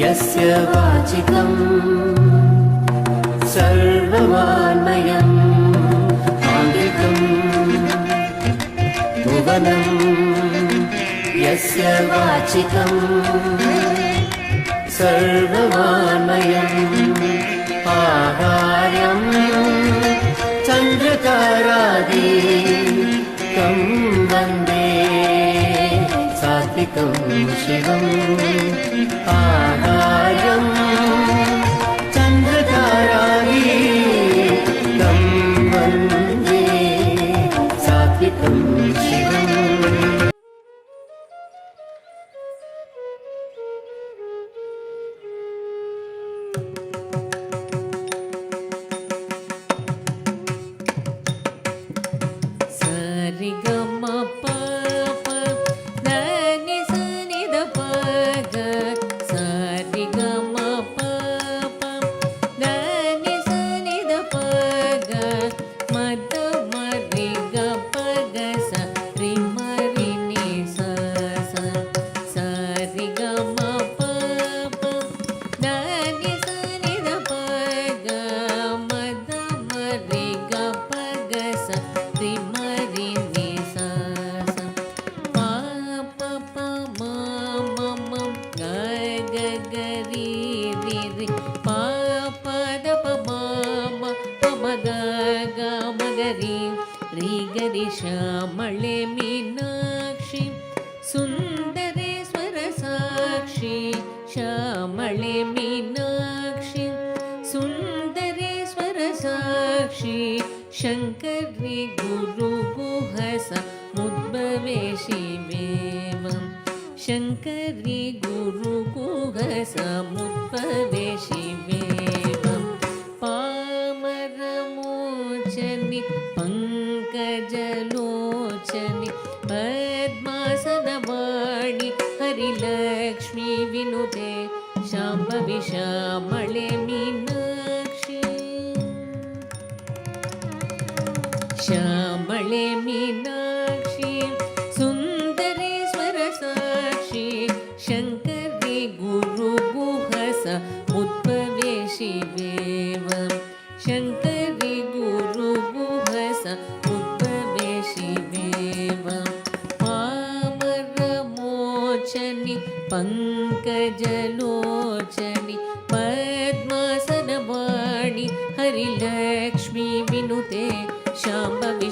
यस्य वाचिकं सर्ववान्मयम् आङ्गिकं भुवनं यस्य वाचिकं सर्ववान्मयम् आहार्यं चन्द्रतारादिकं वन्दे सात्विकं शिवम् आहार्यं चन्द्रतारादिकं वन्दे सात्विकं शिवम्। श्यामळे मीनाक्षी सुन्दरेश्वर साक्षी श्यामळे मीनाक्षी सुन्दरेश्वर साक्षी शङ्करी गुरुगुहस मुद्भवे शिवेवं शङ्करी गुरुगुहस मुद्भवे शिवेवं पामरमोचनि पंकजलोचनि पद्मासनवाणि हरिलक्ष्मी विनुते शाम्भवी श्यामळे मीनाक्षी श्यामळे मीनाक्षी सुन्दरेश्वर साक्षी शङ्करी गुरुगुहस मुद्भवे शिवेवं शङ्करी गुरुगुहस मुद्भवे शिवेवं पामरमोचनि पंकजलोचनि पद्मासनवाणि हरिलक्ष्मी विनुते शाम्भवी